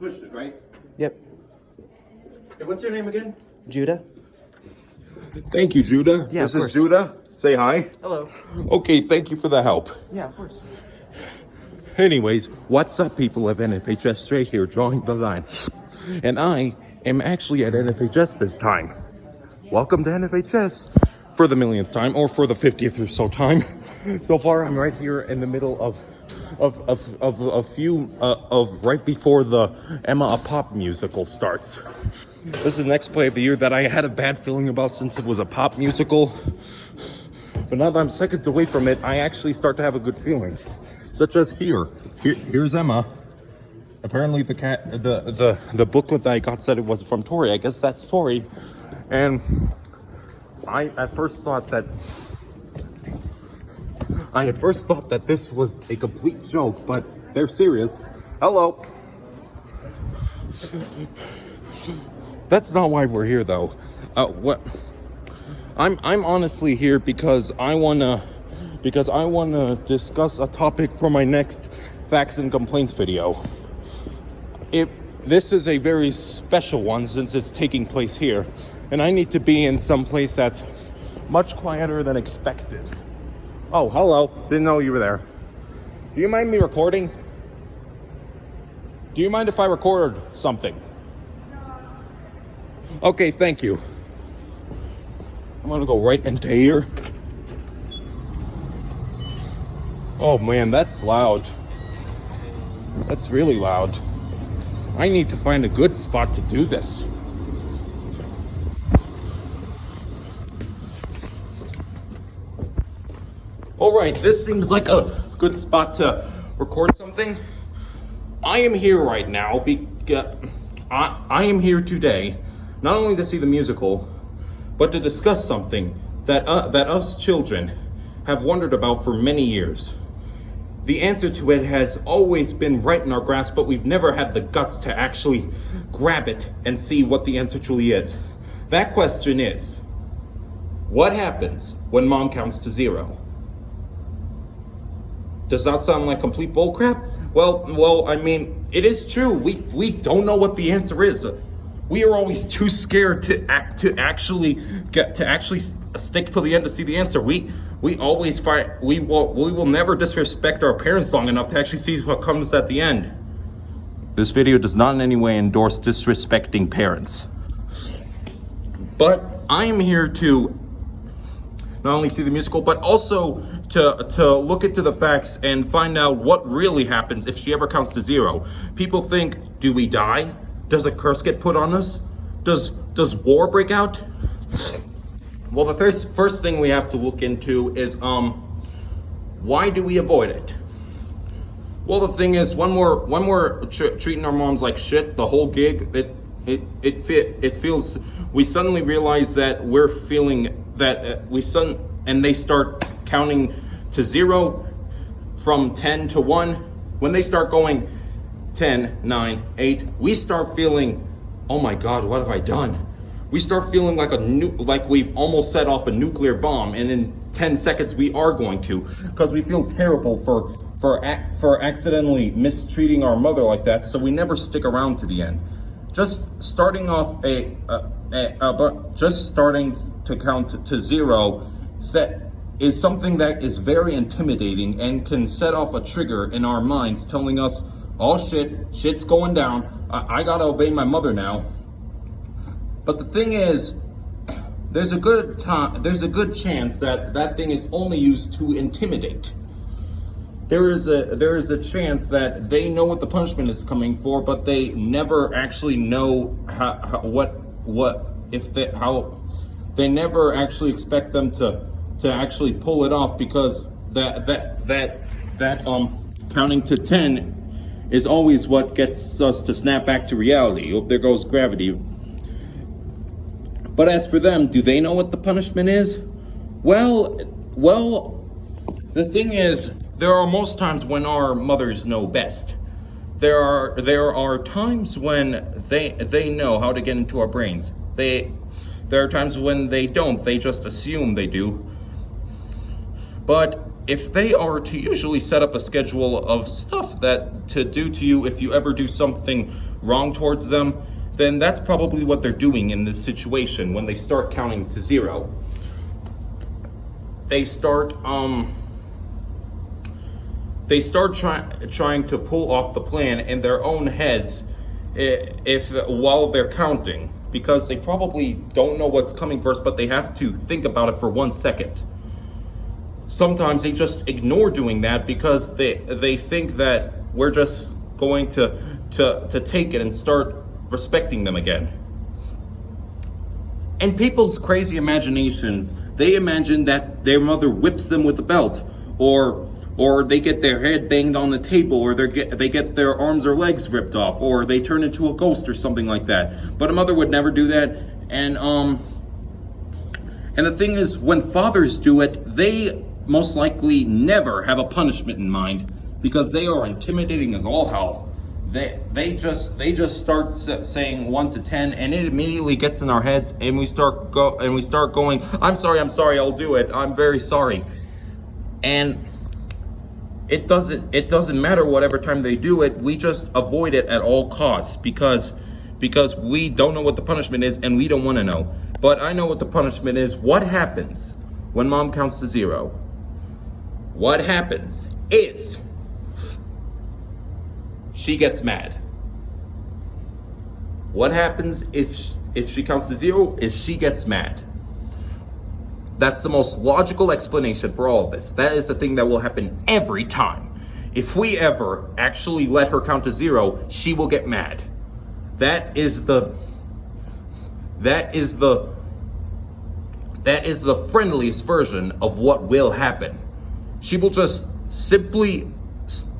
pushed it, right? Yep. Hey, what's your name again? Judah? Thank you, Judah. Yeah, this of is course. Judah. Say hi. Hello. Okay, thank you for the help. Yeah, of course. Anyways, what's up, people of NFHS? Straight here, drawing the line. And I am actually at NFHS this time. Welcome to NFHS for the millionth time, or for the 50th or so time. So far, I'm right here in the middle of right before the Emma a Pop musical starts. This is the next play of the year that I had a bad feeling about since it was a pop musical. But now that I'm seconds away from it, I actually start to have a good feeling. Such as here's Emma. Apparently the booklet that I got said it was from Tori. I guess that's Tori. And I at first thought that this was a complete joke, but they're serious. Hello. That's not why we're here, though. What? I'm honestly here because I wanna discuss a topic for my next facts and complaints video. This is a very special one since it's taking place here, and I need to be in some place that's much quieter than expected. Oh, hello. Didn't know you were there. Do you mind me recording? Do you mind if I record something? Okay, thank you. I'm gonna go right into here. Oh man, that's loud. That's really loud. I need to find a good spot to do this. All right, this seems like a good spot to record something. I am here right now because I am here today, not only to see the musical, but to discuss something that us children have wondered about for many years. The answer to it has always been right in our grasp, but we've never had the guts to actually grab it and see what the answer truly is. That question is, what happens when mom counts to 0? Does that sound like complete bullcrap? Well, I mean, it is true. We don't know what the answer is. We are always too scared to actually stick to the end to see the answer. We always fight. We will never disrespect our parents long enough to actually see what comes at the end. This video does not in any way endorse disrespecting parents, but I am here to not only see the musical, but also to look into the facts and find out what really happens if she ever counts to 0. People think, do we die? Does a curse get put on us? Does war break out? Well, the first thing we have to look into is why do we avoid it? Well, the thing is, when we're treating our moms like shit, the whole gig, it feels, we suddenly realize that we're feeling that and they start counting to 0 from 10 to 1. When they start going 10, 9, 8, we start feeling, oh my God, what have I done? We start feeling like we've almost set off a nuclear bomb, and in 10 seconds we are going to, because we feel terrible for accidentally mistreating our mother like that. So we never stick around to the end. Just starting to count to 0 is something that is very intimidating and can set off a trigger in our minds telling us, oh shit's going down. I gotta obey my mother now. But the thing is, there's a good chance that thing is only used to intimidate. There is a chance that they know what the punishment is coming for, but they never actually know they never actually expect them to actually pull it off, because that counting to 10 is always what gets us to snap back to reality. Oh, there goes gravity. But as for them, do they know what the punishment is? Well, the thing is, there are most times when our mothers know best. There are times when they know how to get into our brains. There are times when they don't. They just assume they do. But if they are to usually set up a schedule of stuff that to do to you if you ever do something wrong towards them, then that's probably what they're doing in this situation. When they start counting to zero, they start trying to pull off the plan in their own heads, if while they're counting, because they probably don't know what's coming first, but they have to think about it for 1 second. Sometimes they just ignore doing that because they think that we're just going to take it and start respecting them again. And people's crazy imaginations, they imagine that their mother whips them with a belt, or they get their head banged on the table, or they get their arms or legs ripped off, or they turn into a ghost or something like that. But a mother would never do that. And the thing is, when fathers do it, they most likely never have a punishment in mind, because they are intimidating as all hell. They just start saying 1 to 10, and it immediately gets in our heads, and we start going, I'm sorry, I'll do it. I'm very sorry. And it doesn't matter whatever time they do it. We just avoid it at all costs because we don't know what the punishment is, and we don't want to know. But I know what the punishment is. What happens when mom counts to zero? What happens is she gets mad. What happens if she counts to zero is she gets mad. That's the most logical explanation for all of this. That is the thing that will happen every time. If we ever actually let her count to zero, she will get mad. That is the friendliest version of what will happen. She will just simply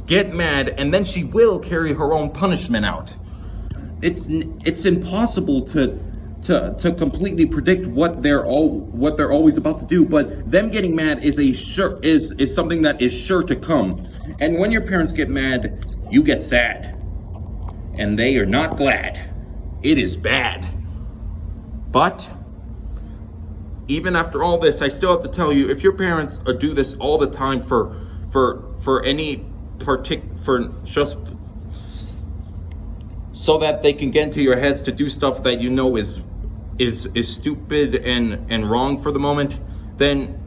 get mad, and then she will carry her own punishment out. It's impossible to completely predict what they're always about to do, but them getting mad is something that is sure to come. And when your parents get mad, you get sad, and they are not glad. It is bad. But even after all this, I still have to tell you, if your parents do this all the time for just so that they can get into your heads to do stuff that you know is stupid and wrong for the moment, then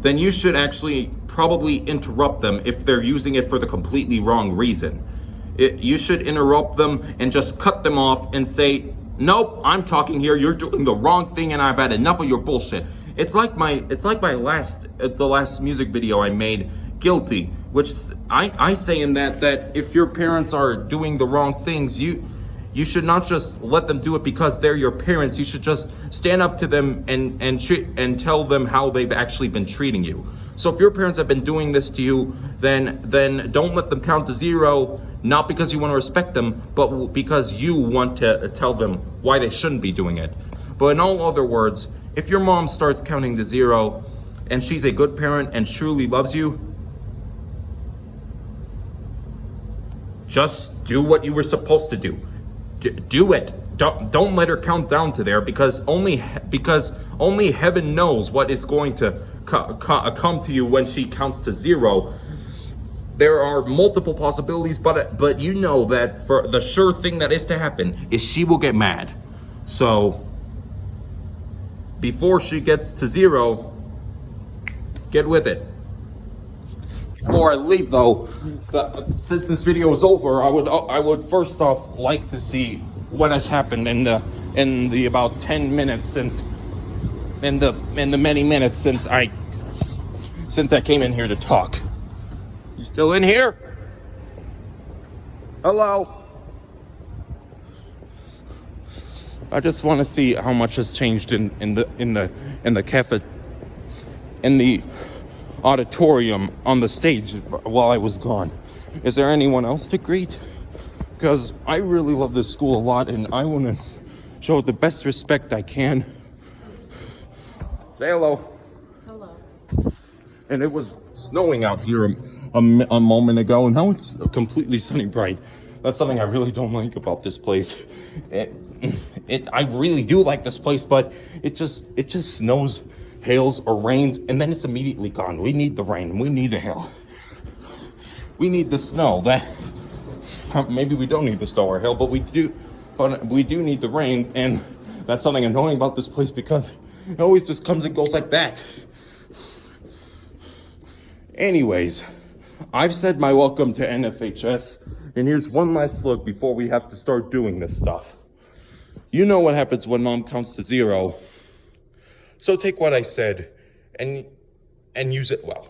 you should actually probably interrupt them if they're using it for the completely wrong reason. You should interrupt them and just cut them off and say, nope, I'm talking here, you're doing the wrong thing, and I've had enough of your bullshit. It's like the last music video I made, Guilty, which I say in that if your parents are doing the wrong things, you should not just let them do it because they're your parents. You should just stand up to them and tell them how they've actually been treating you. So if your parents have been doing this to you, then don't let them count to zero, not because you want to respect them, but because you want to tell them why they shouldn't be doing it. But in all other words, if your mom starts counting to zero and she's a good parent and truly loves you, just do what you were supposed to do. Do it. Don't let her count down to there, because only heaven knows what is going to come to you when she counts to zero. There are multiple possibilities, but you know that for the sure thing that is to happen is she will get mad. So before she gets to zero, get with it. Before I leave though, since this video is over, I would first off like to see what has happened in the about 10 minutes since in the many minutes since I came in here to talk. You still in here? Hello? I just want to see how much has changed in the cafe, in the auditorium, on the stage while I was gone. Is there anyone else to greet? Because I really love this school a lot, and I want to show it the best respect I can. Say hello. Hello. And it was snowing out here a moment ago, and now it's completely sunny bright. That's something I really don't like about this place. I really do like this place, but it just snows, hails, or rains, and then it's immediately gone. We need the rain. We need the hail. We need the snow. maybe we don't need the snow or hail, but we do need the rain, and that's something annoying about this place because it always just comes and goes like that. Anyways, I've said my welcome to NFHS, and here's one last look before we have to start doing this stuff. You know what happens when mom counts to 0. So take what I said and use it well.